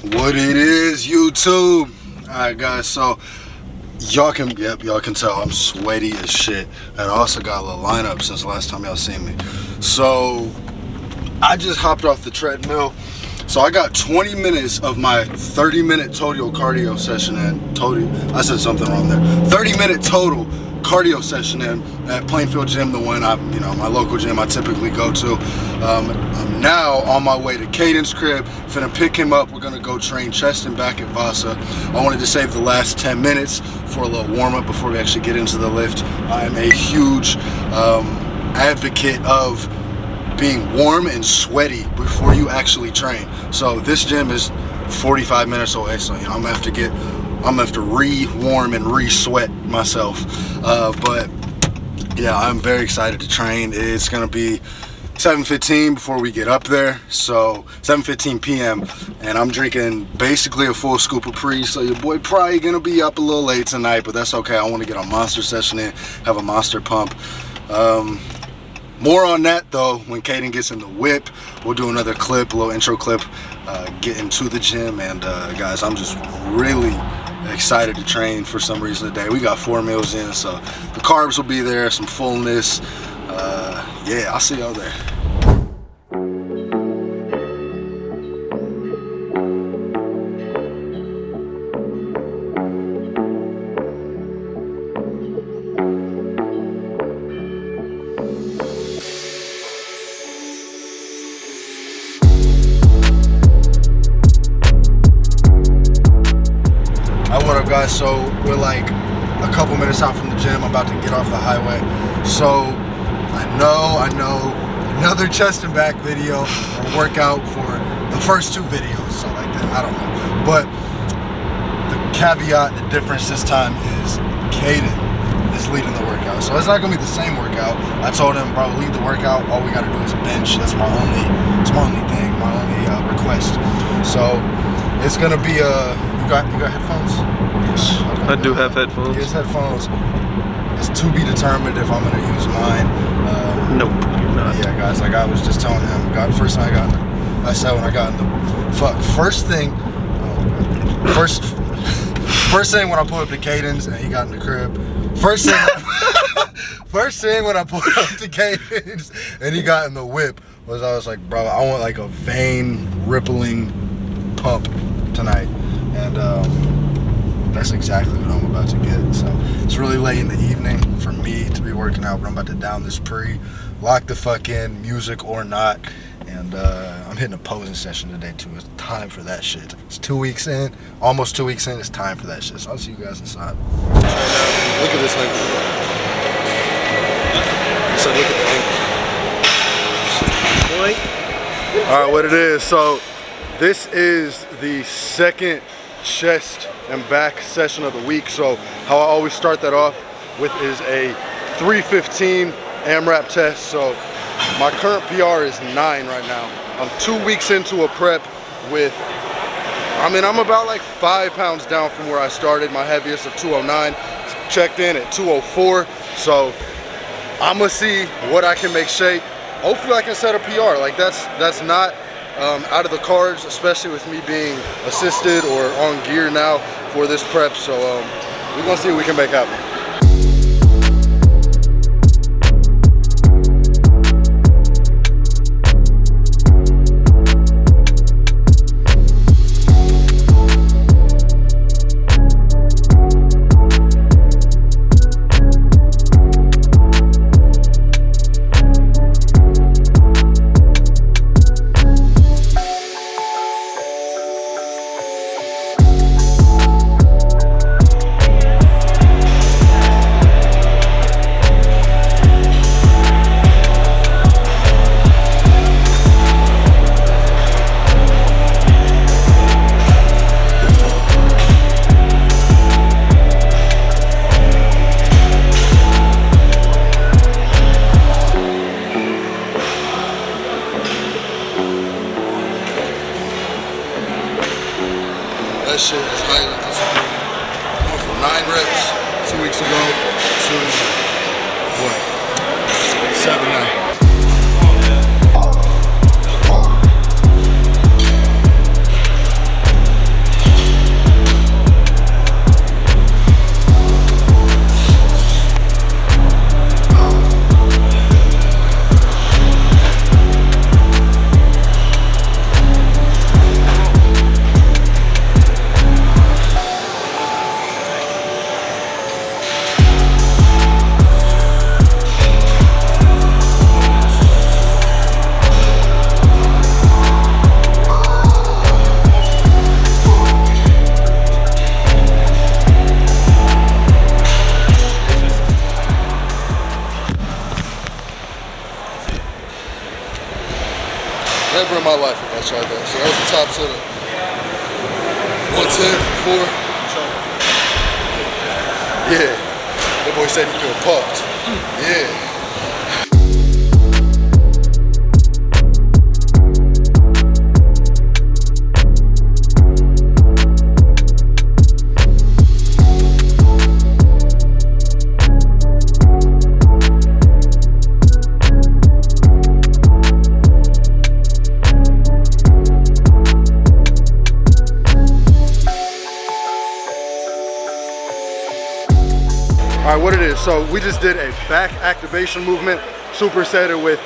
What it is, YouTube? Alright guys, so y'all can tell I'm sweaty as shit. And I also got a little lineup since the last time y'all seen me. So I just hopped off the treadmill. So I got 20 minutes of my 30-minute total cardio session in. I said something wrong there. 30-minute total cardio session in at Plainfield Gym, the one my local gym I typically go to. I'm now on my way to Caden's crib. Finna pick him up. We're gonna go train chest and back at Vasa. I wanted to save the last 10 minutes for a little warm up before we actually get into the lift. I am a huge advocate of being warm and sweaty before you actually train. So this gym is 45 minutes away, so I'm gonna have to re-warm and re-sweat myself. But yeah, I'm very excited to train. It's gonna be 7:15 before we get up there, so 7:15 p.m. and I'm drinking basically a full scoop of pre, so your boy probably gonna be up a little late tonight, but that's okay. I want to get a monster session in, have a monster pump. More on that though when Caden gets in the whip. We'll do another clip, a little intro clip, getting to the gym. And guys, I'm just really excited to train for some reason today. We got 4 meals in, so the carbs will be there, some fullness. Yeah, I'll see y'all there. What up guys, so we're like a couple minutes out from the gym. I'm about to get off the highway. So I know another chest and back video or workout for the first 2 videos, so like that, I don't know. But the caveat, the difference this time is Caden is leading the workout. So it's not gonna be the same workout. I told him, bro, lead the workout, all we gotta do is bench. That's my only thing, my only request. So it's gonna be you got headphones? Yes, okay. I do have headphones. His headphones. It's to be determined if I'm gonna use mine. Nope, you're not. Yeah, guys, like I was just telling him. First thing I said when I got in the first thing when I pulled up to Caden's and he got in the crib. First thing when I pulled up to Caden's and he got in the whip was I was like, bro, I want like a vein rippling pump tonight, and that's exactly what I'm about to get. So it's really late in the evening for me to be working out, but I'm about to down this pre, lock the fuck in, music or not, and I'm hitting a posing session today too. It's time for that shit. It's 2 weeks in, almost 2 weeks in. It's time for that shit. So I'll see you guys inside. Look at this angle. So look at the angle. All right, what it is. So this is the second chest and back session of the week. So how I always start that off with is a 315 AMRAP test. So my current PR is 9 right now. I'm 2 weeks into a prep with, I'm about like 5 pounds down from where I started. My heaviest of 209, checked in at 204. So I'm gonna see what I can make shape. Hopefully I can set a PR. Like that's not out of the cards, especially with me being assisted or on gear now for this prep. So we're gonna see what we can make happen. That shit is highly disappointing. Went from 9 reps 2 weeks ago to what? 7 now. life if I tried that. So that was the top setup. 110, 4. Yeah. That boy said he feel puffed. Yeah. All right, what it is, so we just did a back activation movement, supersetted with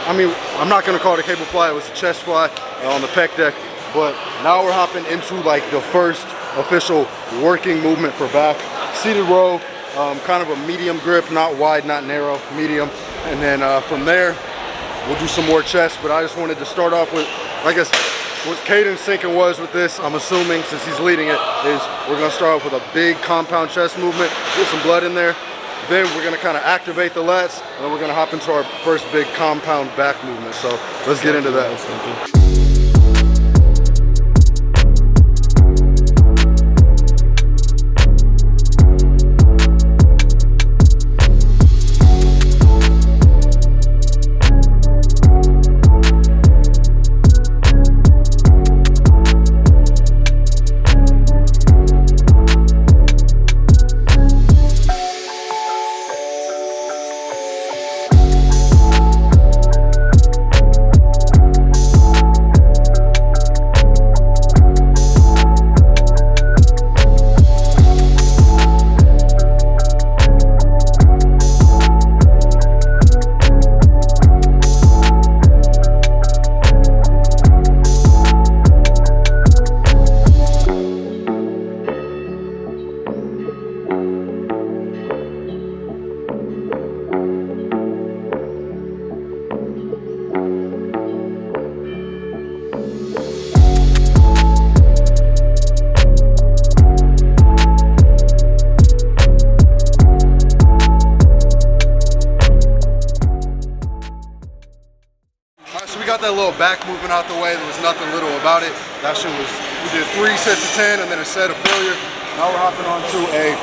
I'm not gonna call it a cable fly, it was a chest fly on the pec deck, but now we're hopping into like the first official working movement for back. Seated row, kind of a medium grip, not wide, not narrow, medium. And then from there, we'll do some more chest, but I just wanted to start off with, I guess, what Caden's thinking was with this, I'm assuming, since he's leading it, is we're gonna start off with a big compound chest movement, get some blood in there. Then we're gonna kind of activate the lats, and then we're gonna hop into our first big compound back movement. So let's get into that. That little back movement out the way, there was nothing little about it. That shit was, we did 3 sets of 10 and then a set of failure. Now we're hopping onto a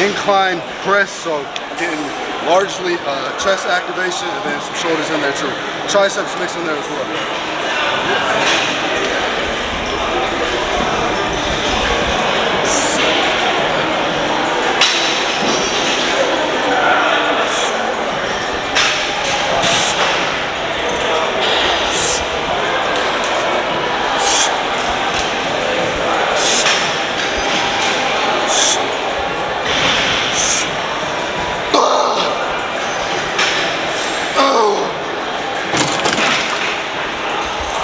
incline press, so getting largely chest activation and then some shoulders in there too. Triceps mixed in there as well.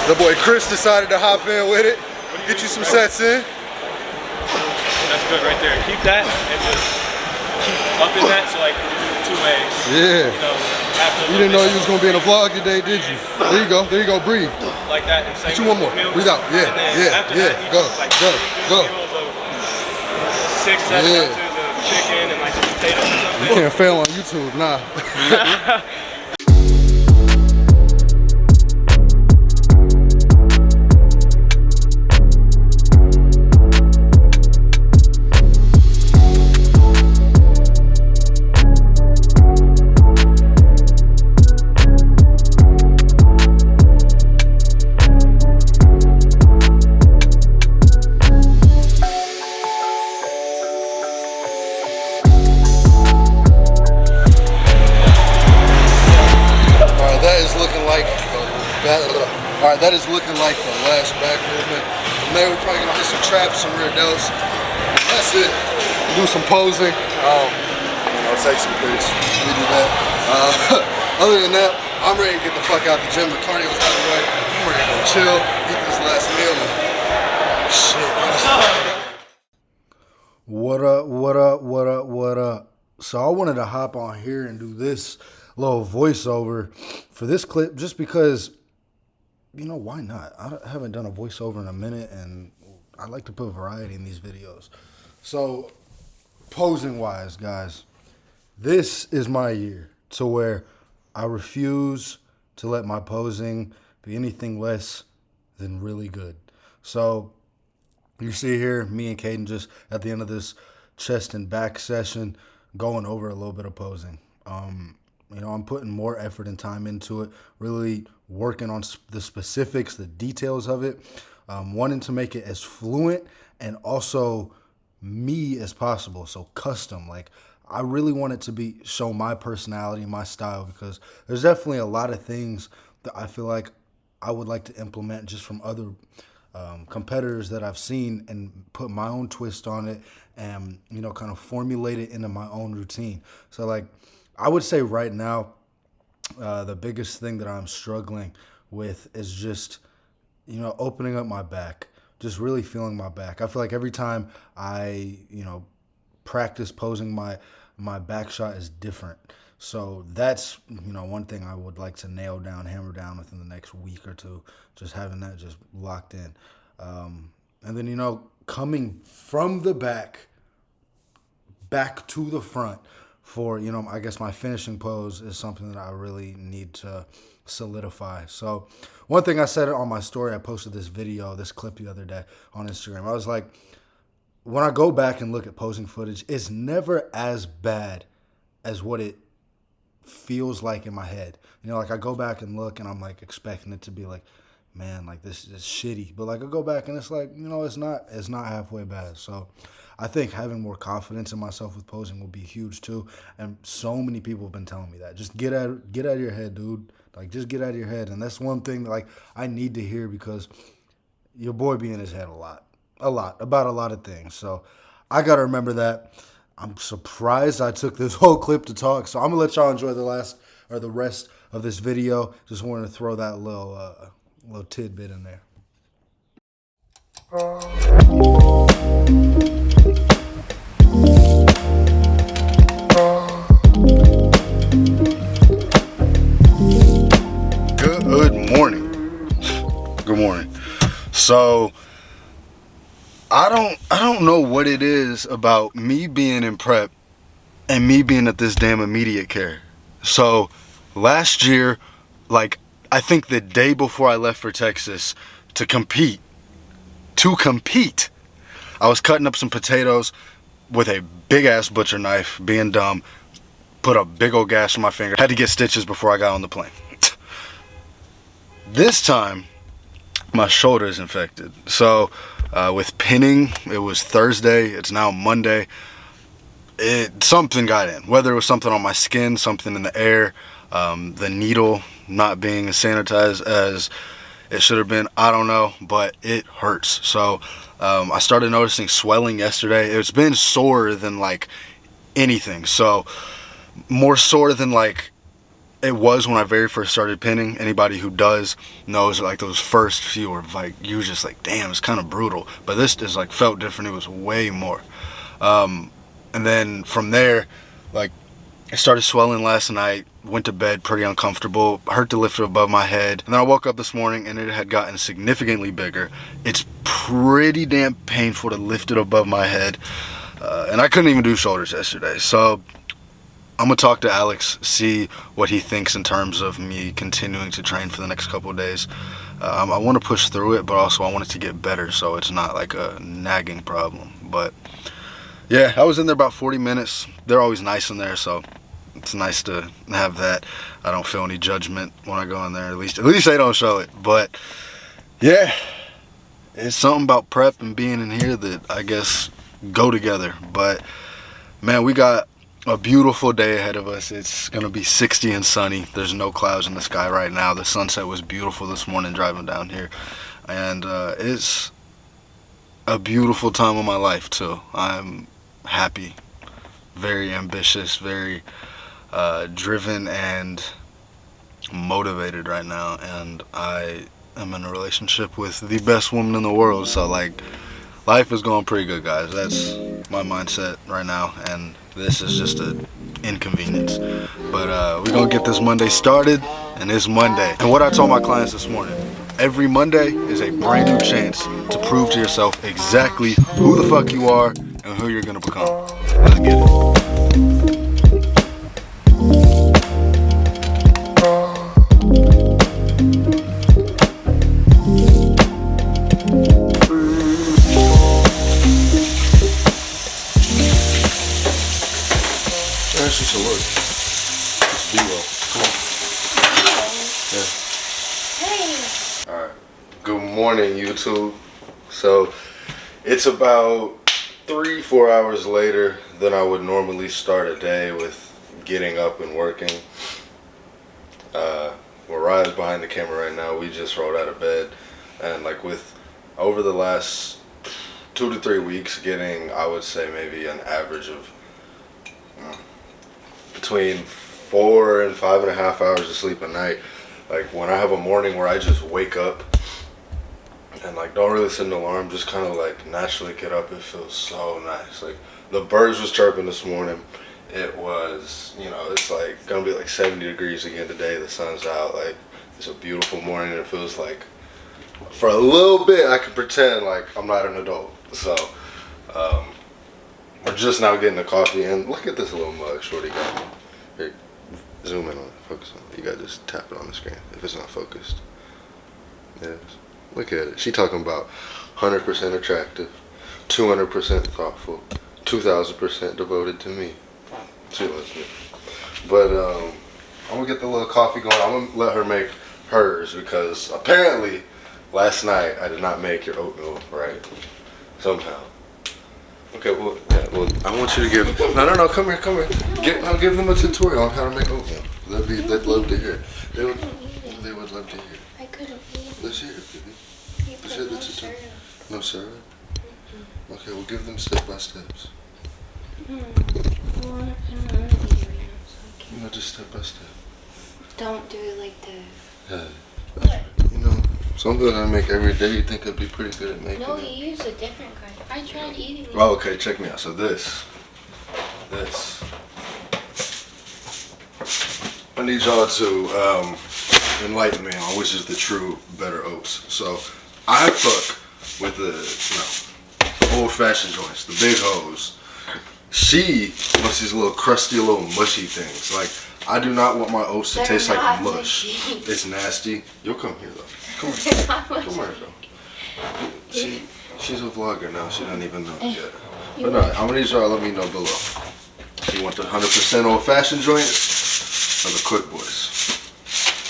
The boy Chris decided to hop in with it. Get you some sets in. That's good right there. Keep that and just keep up in that, so like you do 2 legs. Yeah. You know, you didn't know you was gonna be in a vlog today, did you? There you go. There you go. Breathe. Like that. And get you one more. Breathe out. Yeah. Yeah. Go. Like go. 6, 7 ounces of chicken and like some potatoes or something. You can't fail on YouTube, nah. Alright, that is looking like the last back movement. From there, we're probably gonna get some traps, some rear delts. That's it. Do some posing. I'll take some pics. We do that. Other than that, I'm ready to get the fuck out the gym. The cardio's out of the way. I'm ready to go chill, eat this last meal, and shit. What up, what up, what up, what up? So I wanted to hop on here and do this little voiceover for this clip just because, you know, why not? I haven't done a voiceover in a minute, and I like to put variety in these videos. So, posing-wise, guys, this is my year to where I refuse to let my posing be anything less than really good. So you see here, me and Caden just at the end of this chest and back session going over a little bit of posing. I'm putting more effort and time into it, really working on the specifics, the details of it, wanting to make it as fluent and also me as possible. So custom, like I really want it to show my personality, my style, because there's definitely a lot of things that I feel like I would like to implement just from other competitors that I've seen and put my own twist on it and, kind of formulate it into my own routine. So like, I would say right now, the biggest thing that I'm struggling with is just, opening up my back, just really feeling my back. I feel like every time I, practice posing, my back shot is different. So that's, one thing I would like to nail down, hammer down within the next week or two, just having that just locked in. And then, coming from the back to the front for, I guess my finishing pose is something that I really need to solidify. So one thing I said on my story, I posted this clip the other day on Instagram. I was like, when I go back and look at posing footage, it's never as bad as what it feels like in my head. Like I go back and look and I'm like expecting it to be like, man, like this is shitty. But like I go back and it's like, it's not halfway bad. So I think having more confidence in myself with posing will be huge too. And so many people have been telling me that. Just get out of your head, dude. Like just get out of your head. And that's one thing that like I need to hear, because your boy be in his head a lot about a lot of things. So I got to remember that. I'm surprised I took this whole clip to talk. So I'm gonna let y'all enjoy the rest of this video. Just wanted to throw that little tidbit in there. Good morning. So I don't know what it is about me being in prep and me being at this damn immediate care. So last year, like I think the day before I left for Texas to compete, I was cutting up some potatoes with a big ass butcher knife, being dumb, put a big old gash on my finger, had to get stitches before I got on the plane. This time, my shoulder is infected. So with pinning, it was Thursday, it's now Monday. Something got in, whether it was something on my skin, something in the air, the needle not being as sanitized as it should have been, I don't know, but it hurts. So I started noticing swelling yesterday. It's been sore than like anything, so more sore than like it was when I very first started pinning. Anybody who does knows like those first few are like, you just like, damn, it's kind of brutal. But this is like felt different. It was way more. And then from there, like it started swelling last night, went to bed pretty uncomfortable, hurt to lift it above my head. And then I woke up this morning and it had gotten significantly bigger. It's pretty damn painful to lift it above my head. And I couldn't even do shoulders yesterday. So I'm going to talk to Alex, see what he thinks in terms of me continuing to train for the next couple of days. I want to push through it, but also I want it to get better so it's not like a nagging problem. But yeah, I was in there about 40 minutes. They're always nice in there, so it's nice to have that. I don't feel any judgment when I go in there. At least they don't show it. But yeah, it's something about prep and being in here that I guess go together. But man, we got a beautiful day ahead of us. It's gonna be 60 and sunny. There's no clouds in the sky right now. The sunset was beautiful this morning driving down here, and it's a beautiful time of my life too. I'm happy, very ambitious, very driven and motivated right now, and I am in a relationship with the best woman in the world. So like, life is going pretty good, guys. That's my mindset right now, and this is just an inconvenience. But we're gonna get this Monday started, and it's Monday. And what I told my clients this morning, every Monday is a brand new chance to prove to yourself exactly who the fuck you are and who you're gonna become. Let's get it. want you to look. It's B-roll. Come on. Yeah. Hey. Alright. Good morning, YouTube. So, it's about 3-4 hours later than I would normally start a day with getting up and working. Mariah's behind the camera right now. We just rolled out of bed, and like with over the last 2 to 3 weeks, getting, I would say, maybe an average of between 4 and 5.5 hours of sleep a night. Like when I have a morning where I just wake up and like don't really set an alarm, just kind of like naturally get up, it feels so nice. Like the birds was chirping this morning. It was, you know, it's like gonna be like 70 degrees again today. The sun's out. Like it's a beautiful morning. It feels like for a little bit I can pretend like I'm not an adult. So we're just now getting the coffee, and look at this little mug Shorty got me. Here, zoom in on it, focus on it. You gotta just tap it on the screen if it's not focused. Yes. Look at it. She talking about 100% attractive, 200% thoughtful, 2000% devoted to me. She loves me. But I'm gonna get the little coffee going. I'm gonna let her make hers because apparently last night I did not make your oatmeal right somehow. Okay, well, yeah, well, I want you to give. No, come here. I'll give them a tutorial on how to make oatmeal. They'd love to hear. They would love to hear. I couldn't eat. Let's hear it, baby. Let's hear the tutorial. No syrup. Okay, we'll give them step by steps. Well, I don't know anything right now, so I can't. Just step by step. Don't do it like the. Yeah. You know, something I make every day. You think I'd be pretty good at making No, it. you use a different kind. I tried eating it. Well, okay, check me out. So this. I need y'all to enlighten me on which is the true better oats. So I fuck with the old-fashioned joints, the big hoes. She wants these little crusty, little mushy things. Like I do not want my oats to taste like mush. Mushy. It's nasty. You'll come here though. Come here. Come here though. She's a vlogger now. She doesn't even know it yet. But no, how many of y'all let me know below? You want the 100% old-fashioned joints or the quick boys?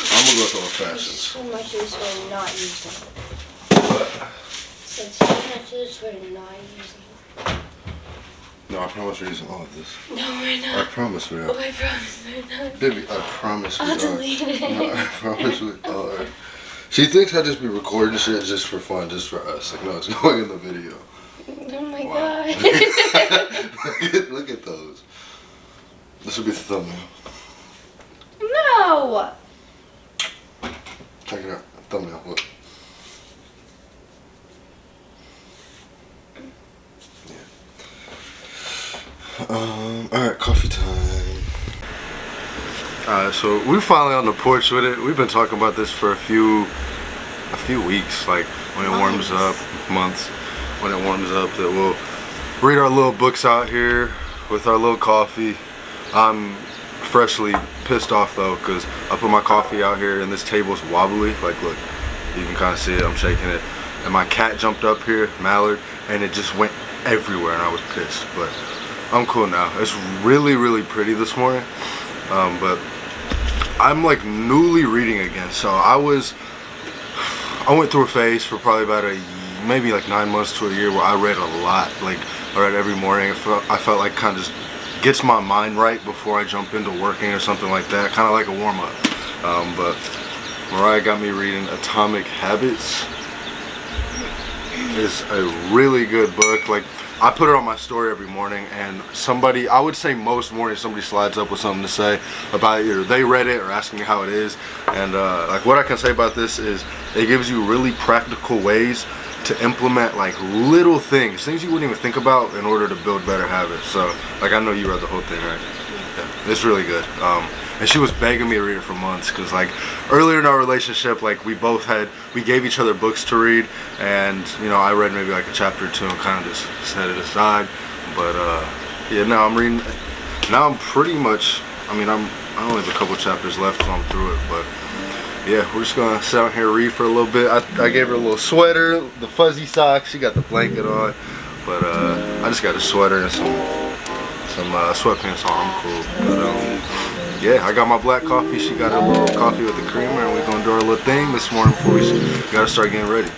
I'm gonna go with old fashions. So much use for not using. What? Said so much use for not using. No, I promise we're using all of this. No, we're I not. promise we are. Oh, I promise we're not. Baby, I promise we I'll are. delete it. No, I promise we are. She thinks I just be recording shit just for fun, just for us. Like, no, it's going in the video. Oh my Wow. god. Look at those. This will be the thumbnail. No! Check it out. Thumbnail. Look. Yeah. Alright, coffee time. Alright, so we're finally on the porch with it. We've been talking about this for a few weeks. Like when it warms up, months. When it warms up, that we'll read our little books out here with our little coffee. I'm freshly pissed off though, because I put my coffee out here and this table's wobbly. Like look, you can kind of see it, I'm shaking it. And my cat jumped up here, Mallard, and it just went everywhere and I was pissed. But I'm cool now. It's really, really pretty this morning. But I'm like newly reading again. So I went through a phase for probably about maybe like 9 months to a year where I read a lot. Like I read every morning. I felt like kind of just gets my mind right before I jump into working or something like that. Kind of like a warm up. But Mariah got me reading Atomic Habits. It's a really good book. Like I put it on my story every morning, and somebody, I would say most mornings, somebody slides up with something to say about it. Either they read it or asking me how it is. And like what I can say about this is it gives you really practical ways to implement like little things you wouldn't even think about in order to build better habits. So like I know you read the whole thing, right? Yeah, it's really good. And she was begging me to read it for months because like earlier in our relationship, like we gave each other books to read, and you know I read maybe like a chapter or two and kind of just set it aside. But yeah, now I'm reading. Now I'm pretty much. I mean I only have a couple chapters left, so I'm through it. But yeah, we're just gonna sit out here and read for a little bit. I gave her a little sweater, the fuzzy socks. She got the blanket on, but I just got a sweater and some some sweatpants on. I'm cool. But yeah, I got my black coffee. She got her little coffee with the creamer, and we're gonna do our little thing this morning before we gotta start getting ready.